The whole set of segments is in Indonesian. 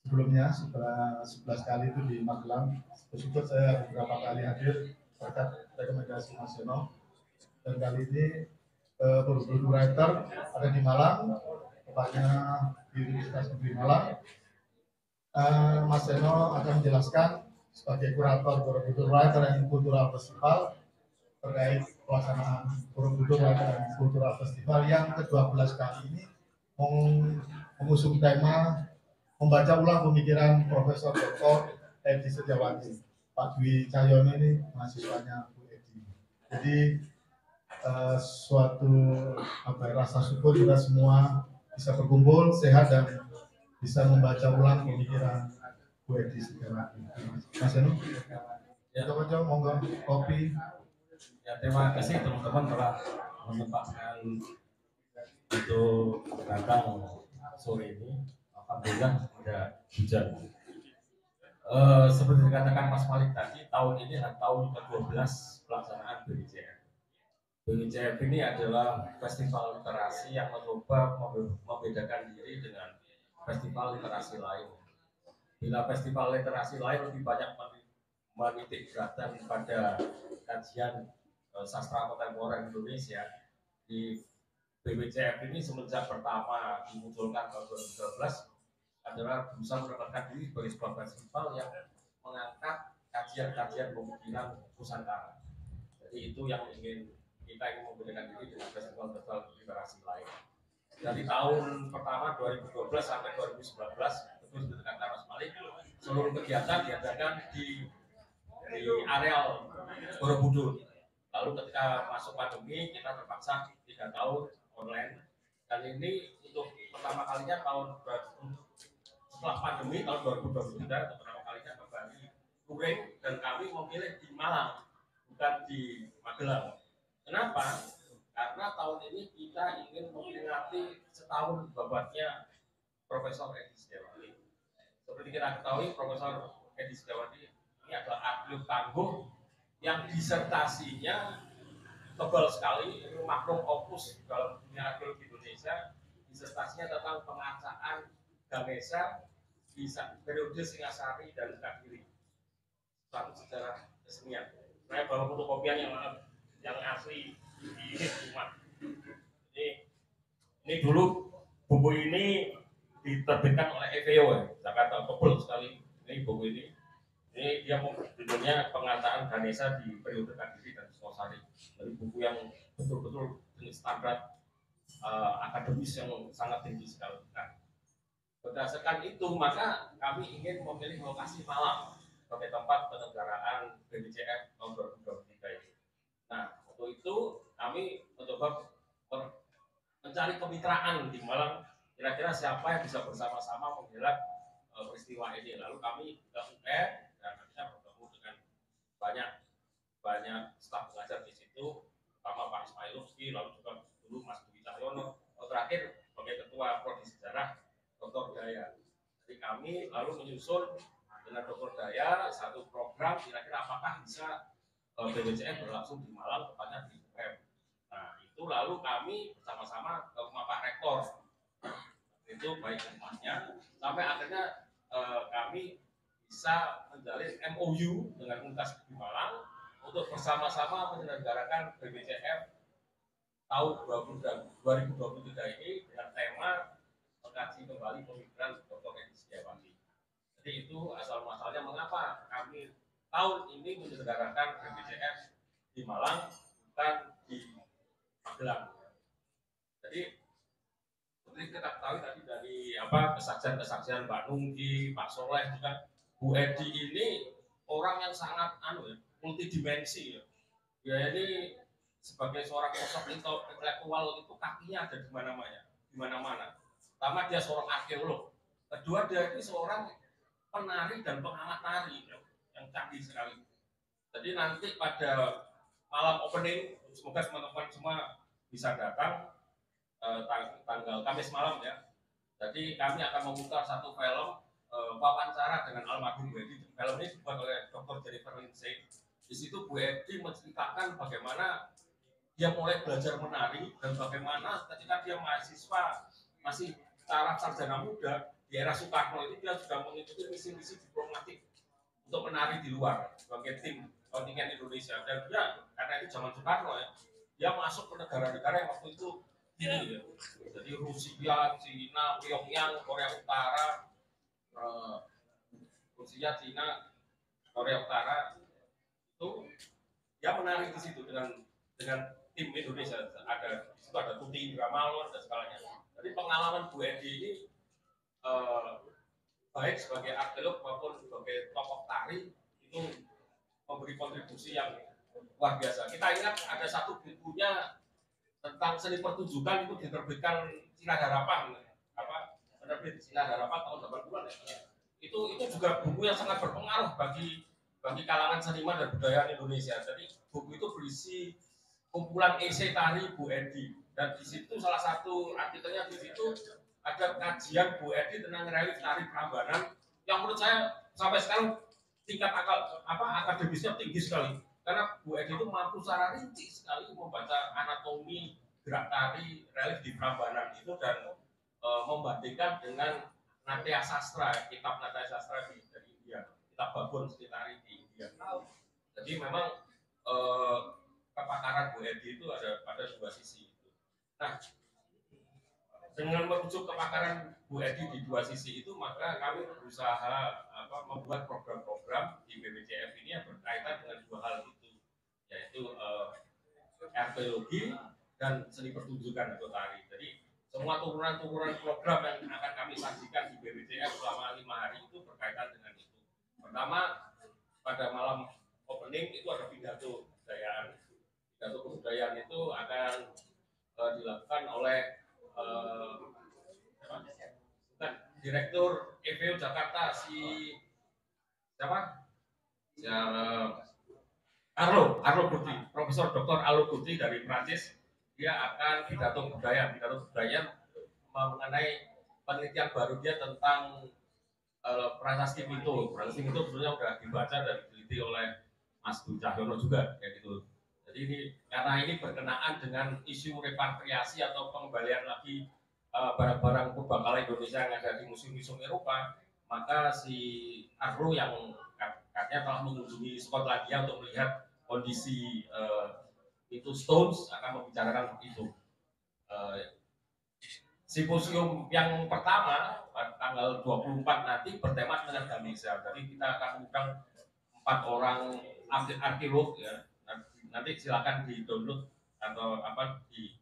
sebelumnya setelah 11 kali itu di Magelang, bersyukur saya beberapa kali hadir berkat rekomendasi Mas Yono. Dan kali ini Borobudur Writer ada di Malang, tepatnya di Universitas Negeri Malang. Mas Yono akan menjelaskan sebagai kurator Borobudur Writer and Cultural Festival terkait pelaksanaan Borobudur Writer and Cultural Festival yang ke-12 kali ini mengusung tema membaca ulang pemikiran Profesor Dr. Edi Setiawati. Pak Dwi Cahyono ini mahasiswanya Bu Edi. Jadi suatu rasa syukur kita semua bisa berkumpul sehat dan bisa membaca ulang pemikiran Bu Edi Setiawati. Mas Enu, ya coba monggo kopi. Ya, terima kasih teman-teman telah menyempatkan untuk datang sore ini. Alhamdulillah ada hujan. Seperti dikatakan Mas Malik tadi, tahun ini adalah tahun ke-12 pelaksanaan BWCF. BWCF ini adalah festival literasi yang mencoba membedakan diri dengan festival literasi lain. Bila festival literasi lain lebih banyak menitik beratkan pada kajian sastra kontemporer Indonesia, di BWCF ini semenjak pertama dimunculkan tahun 2012 adalah berusaha menempatkan diri sebagai sebuah festival yang mengangkat kajian-kajian pemikiran Nusantara. Jadi itu yang kita ingin membedakan diri dengan festival-festival literasi lain. Dari tahun pertama 2012 sampai 2019, terus ditekankan Mas Malik, seluruh kegiatan diadakan di areal Borobudur. Lalu ketika masuk pandemi kita terpaksa 3 tahun online, dan ini untuk pertama kalinya setelah pandemi tahun 2023 untuk pertama kalinya kembali touring, dan kami memilih di Malang bukan di Magelang. Kenapa? Karena tahun ini kita ingin memperingati setahun babatnya Profesor Edi Setiawati. Seperti kita ketahui, Profesor Edi Setiawati ini adalah atlet tangguh yang disertasinya tebal sekali, ini makhluk opus dalam dunia arkeologi Indonesia. Disertasinya tentang pengacaan Ganesha di periode Singasari dan Kadiri, suatu sejarah kesenian. Saya bawa fotokopian yang asli di rumah. Ini dulu buku ini diterbitkan oleh EVO ya, Jakarta, tebal sekali. Ini buku ini dia judulnya Pengataan Ganesha di periode Kadiri dan Singasari. Dari buku yang betul-betul standar akademis yang sangat tinggi sekali. Nah, berdasarkan itu maka kami ingin memilih lokasi Malang sebagai tempat penyelenggaraan BWCF tahun 2023 ini. Nah, untuk itu kami mencoba mencari kemitraan di Malang, kira-kira siapa yang bisa bersama-sama menggelar peristiwa ini. Lalu kami ke UN dan akhirnya bertemu dengan banyak staf pengajar di situ, pertama Pak Ismailovski, lalu juga dulu Mas Dwi Cahyono, terakhir sebagai ketua prodi sejarah Dr. Daya. Jadi kami lalu menyusun dengan Dr. Daya satu program, kira-kira apakah bisa BWCF berlangsung di Malang, tepatnya di UM. Nah, itu lalu kami bersama-sama ke rumah Pak Rektor. Itu baik tempatnya, sampai akhirnya kami bisa menjalin MOU dengan Universitas di Malang untuk bersama-sama menyelenggarakan BWCF tahun 2023 ini dengan tema mengkaji kembali pemikiran Dr. Edi Setiawati. Jadi itu asal muasalnya mengapa kami tahun ini menyelenggarakan BWCF di Malang bukan di Magelang. Jadi seperti kita ketahui tadi dari kesaksian-kesaksian Mbak Nungki, Pak Soleh juga, Bu Edi ini orang yang sangat multidimensi ya. Dia ini sebagai seorang sosok intelektual itu kakinya ada di mana-mana. Pertama dia seorang arkeolog, kedua dia ini seorang penari dan pengamat tari yang canggih sekali. Jadi nanti pada malam opening, semoga teman-teman semua bisa datang tanggal Kamis malam ya. Jadi kami akan membuka satu film wawancara dengan almarhum Bu Edi. Film ini dibuat oleh Dr. Jennifer Lindsay. Di situ Bu Edi menceritakan bagaimana dia mulai belajar menari dan bagaimana ketika dia mahasiswa masih taraf sarjana muda, di era Soekarno itu dia sudah mengikuti misi-misi diplomatik untuk menari di luar sebagai tim kontingen Indonesia. Dan dia karena itu zaman Soekarno ya, dia masuk ke negara-negara yang waktu itu ini ya. Jadi Rusia, Cina, Pyongyang, Korea Utara, Rusia, Cina, Korea Utara itu dia menari di situ dengan tim Indonesia. Ada di situ ada Tuti Indramalon dan segalanya. Jadi pengalaman Bu Edi ini baik sebagai arkeolog maupun sebagai tokoh tari itu memberi kontribusi yang luar biasa. Kita ingat ada satu bukunya tentang seni pertunjukan itu diterbitkan Sinar Harapan, penerbit Sinar Harapan tahun 80-an ya. Itu juga buku yang sangat berpengaruh bagi kalangan seniman dan budaya Indonesia. Jadi buku itu berisi kumpulan esai tari Bu Edi, dan di situ salah satu artikelnya di situ ada kajian Bu Edi tentang relief tari Prambanan yang menurut saya sampai sekarang tingkat akademisnya tinggi sekali, karena Bu Edi itu mampu secara rinci sekali membaca anatomi gerak tari relief di Prambanan itu dan membandingkan dengan Natya Sastra, kitab Natya Sastra dari India, kitab babon seni tari di India. Jadi memang kepakaran Bu Edi itu ada pada dua sisi itu. Nah, dengan merujuk kepakaran Bu Edi di dua sisi itu, maka kami berusaha membuat program-program di BPJF ini yang berkaitan dengan dua hal itu, yaitu arkeologi dan seni pertunjukan atau tari. Jadi semua turunan-turunan program yang akan kami sajikan di BPJF selama 5 hari itu berkaitan dengan itu. Pertama, pada malam opening itu ada pidato kebudayaan. Pidato kebudayaan itu akan dilakukan oleh Direktur EVO Jakarta Arlo Guti, Profesor Dr. Arlo Guti dari Prancis. Dia akan pidato kebudayaan mengenai penelitian baru dia tentang prasasti Mito. Prasasti Mito sebenarnya sudah dibaca dan diteliti oleh Mas Budi Cahyono juga, kayak gitu. Jadi ini karena ini berkenaan dengan isu repatriasi atau pengembalian lagi barang-barang purbakala Indonesia yang ada di museum-museum Eropa, maka si Arlo yang katanya telah mengunjungi Skotlandia untuk melihat kondisi itu Stones akan membicarakan itu. Simposium yang pertama tanggal 24 nanti bertema dengan Ganesha. Jadi kita akan mengundang 4 orang arkeolog ya. Nanti silakan di-download atau di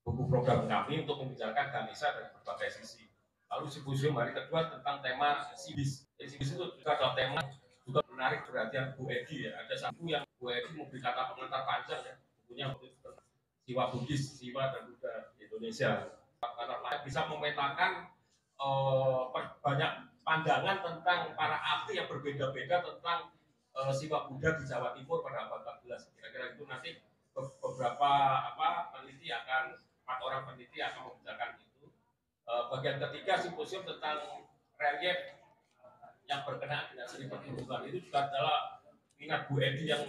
buku program kami untuk membicarakan Ganesha dari berbagai sisi. Lalu simposium hari kedua tentang tema Sibis. Sibis itu juga ada tema juga menarik perhatian Bu Edi ya. Ada satu yang Bu Edi memberi kata pengantar panjang ya. Bukunya Siwa Buddhis, Siwa dan Buddha di Indonesia. Karena bisa memetakan banyak pandangan tentang para ahli yang berbeda-beda tentang Siwa Buddha di Jawa Timur pada abad 14. Kira-kira itu nanti beberapa peneliti akan 4 orang peneliti akan membicarakan itu. Bagian ketiga simposium tentang relief yang berkenaan dengan seni pertunjukan itu juga adalah minat Bu Edi yang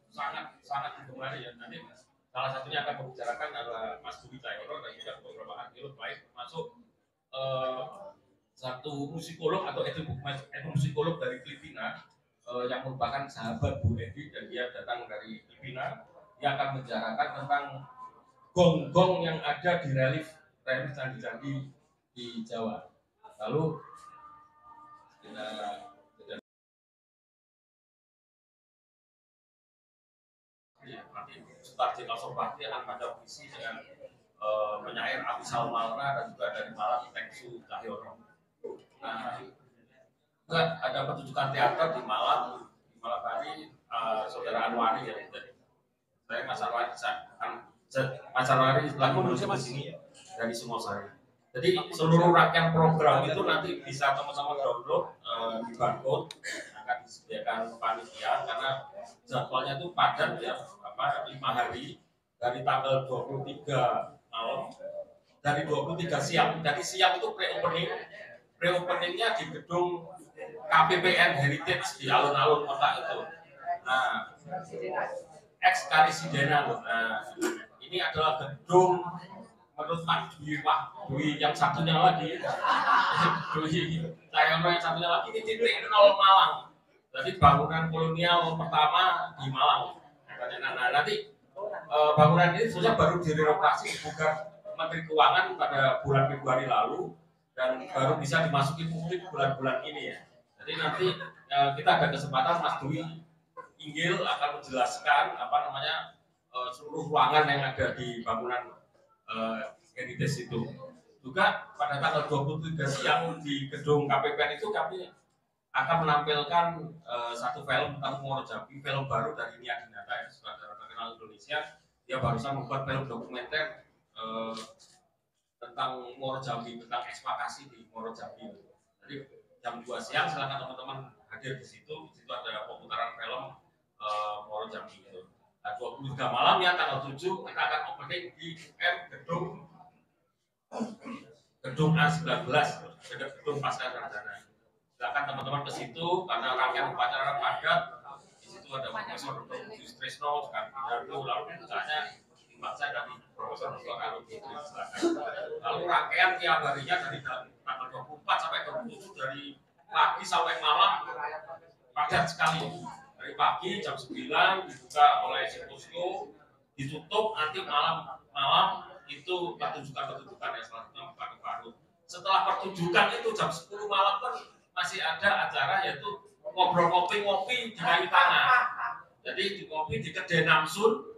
sangat digemari ya. Nanti salah satunya akan membicarakan adalah Mas Budi Cahyono dan juga beberapa arkeolog lain, termasuk satu musikolog atau etnomusikolog dari Filipina yang merupakan sahabat Bu Edi dan dia datang dari Filipina. Dia akan membicarakan tentang gong-gong yang ada di relief candi-candi di Jawa. Lalu nanti Sutarji Kalsopati akan pada visi dengan penyair Abi Salmalna dan juga dari Malang Tengsu Cahyono. Nah, juga ada pertunjukan teater di Malang hari Saudara Anwari ya. Saya Mas Anwari lagi menuju ke sini dari Singosari. Jadi seluruh rangkaian program itu nanti bisa teman-teman download di barcode, akan disediakan panitia karena jadwalnya itu padat ya, 5 hari dari tanggal 23 malam, dari 23 siang. Jadi siang itu pre-openingnya di gedung KPPN Heritage di alun-alun kota itu. Nah, ex Karisidena. Nah, ini adalah gedung menurut Pak Dwi yang satunya lagi, Dwi Cahyono yang satunya lagi ini titik nol Malang. Jadi bangunan kolonial pertama di Malang. Nah, nanti bangunan ini sudah baru direlokasi bukan Menteri Keuangan pada bulan Februari lalu dan baru bisa dimasuki publik bulan-bulan ini ya. Jadi nanti kita ada kesempatan Mas Dwi Inggil akan menjelaskan apa namanya seluruh ruangan yang ada di bangunan heritage itu. Juga pada tanggal 23 siang di gedung KPPN itu kami akan menampilkan satu film tentang Muaro Jambi, film baru dari Nia Dinata yang sudah terkenal Indonesia. Dia barusan membuat film dokumenter tentang Muaro Jambi, tentang eksploitasi di Muaro Jambi. Jadi jam 2 siang silakan teman-teman hadir di situ. Di situ ada pemutaran film Muaro Jambi itu. Nah, 23 malam ya tanggal 7 kita akan opening di gedung A19, gedung Pasca Sarjana. Silakan teman-teman ke situ karena rangkaian upacara padat. Di situ ada Profesor Dr. Budi Tresno, sekarang Pidato, lalu puncaknya timbang saya dari Profesor Dr. Arul Fitri. Lalu rangkaian tiap harinya dari tanggal 24 sampai 27 dari pagi sampai malam padat sekali. Dari pagi jam 9 dibuka oleh simposio, ditutup nanti malam itu pertunjukan yang selanjutnya buka baru. Setelah pertunjukan itu jam 10 malam pun masih ada acara yaitu ngopi di kayu tanah. Jadi di kopi di Kedai Namsun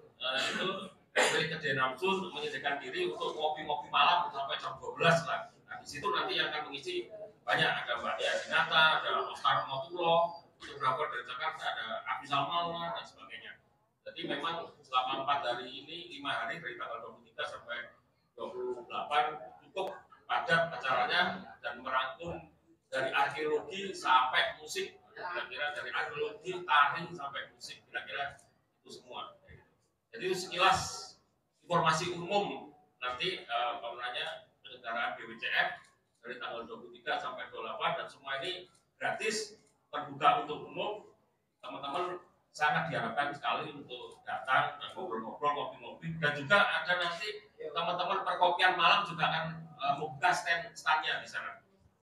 itu dari Kedai Namsun menyediakan diri untuk ngopi malam sampai jam 12 lah. Nah di situ nanti yang akan mengisi banyak, ada Mbak Nia Dinata, ada Oscar Motulo, fotografer dari Jakarta, ada Abi Salmawan dan sebagainya. Jadi memang selama 4 hari ini, 5 hari dari tanggal 23 sampai 28 cukup padat acaranya dan merangkum dari arkeologi sampai musik, kira-kira dari arkeologi, tari sampai musik, kira-kira itu semua. Jadi sekilas informasi umum nanti pemenangnya penyelenggaraan BWCF dari tanggal 23 sampai 28 dan semua ini gratis, terbuka untuk umum. Teman-teman sangat diharapkan sekali untuk datang dan ngobrol-ngobrol, ngopi-ngopi, dan juga ada nanti teman-teman perkopian Malang juga akan membuka stand-nya di sana.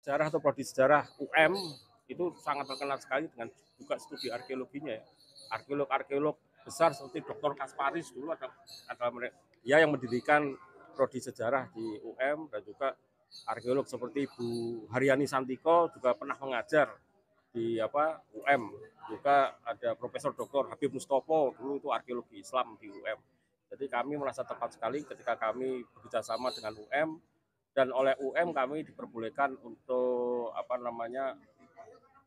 Sejarah atau prodi sejarah UM itu sangat terkenal sekali dengan juga studi arkeologinya ya. Arkeolog besar seperti Dr. Kasparis dulu ada dia yang mendirikan prodi sejarah di UM, dan juga arkeolog seperti Bu Haryani Santiko juga pernah mengajar di UM. Juga ada Profesor Dr. Habib Mustopo dulu itu arkeologi Islam di UM. Jadi kami merasa tepat sekali ketika kami bekerjasama dengan UM, dan oleh UM kami diperbolehkan untuk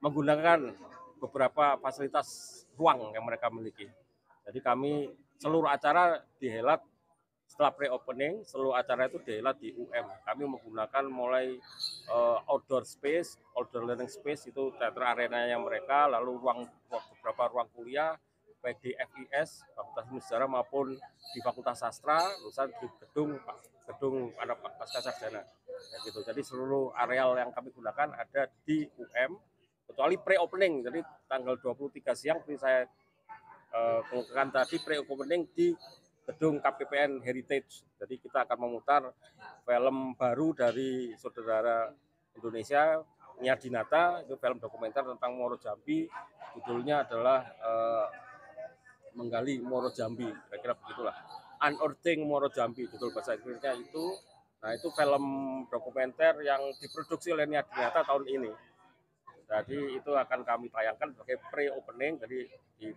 menggunakan beberapa fasilitas ruang yang mereka miliki. Jadi kami seluruh acara dihelat setelah pre-opening, seluruh acara itu dihelat di UM. Kami menggunakan mulai outdoor space, outdoor learning space itu teater arenanya mereka, lalu beberapa ruang kuliah baik di FIS, Fakultas Ilmu Sejarah, maupun di Fakultas Sastra, di gedung Pasca Sarjana. Ya, gitu. Jadi seluruh areal yang kami gunakan ada di UM, kecuali pre-opening. Jadi tanggal 23 siang seperti saya kemukakan tadi, pre-opening di gedung KPPN Heritage. Jadi kita akan memutar film baru dari saudara Indonesia, Nia Dinata, itu film dokumenter tentang Muaro Jambi. Judulnya adalah Menggali Muaro Jambi, kira-kira begitulah. Unearthing Muaro Jambi, judul bahasa Inggrisnya itu. Nah, itu film dokumenter yang diproduksi oleh Nia Dinata tahun ini. Jadi itu akan kami tayangkan sebagai pre-opening dari di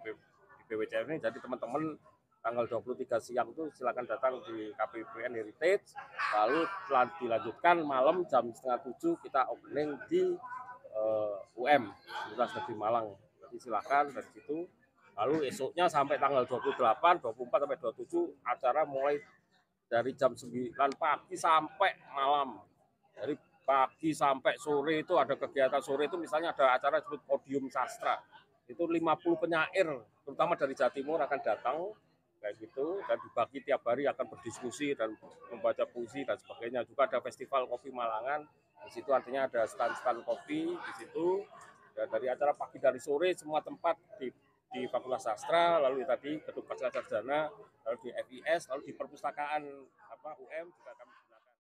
BWCF ini. Jadi teman-teman tanggal 23 siang itu silakan datang di KPPN Heritage, lalu dilanjutkan malam jam 6:30 kita opening di UM Universitas Negeri Malang. Jadi silakan dari situ. Lalu esoknya sampai tanggal 28, 24 sampai 27 acara mulai dari jam 9 pagi sampai malam. Dari pagi sampai sore itu ada kegiatan. Sore itu misalnya ada acara disebut Podium Sastra. Itu 50 penyair terutama dari Jawa Timur akan datang kayak gitu, dan dibagi tiap hari akan berdiskusi dan membaca puisi dan sebagainya. Juga ada festival kopi Malangan. Di situ artinya ada stand-stand kopi di situ. Dan dari acara pagi dari sore semua tempat di Fakultas Sastra, lalu tadi gedung Pasca Sarjana, lalu di FIS, lalu di perpustakaan UM juga kami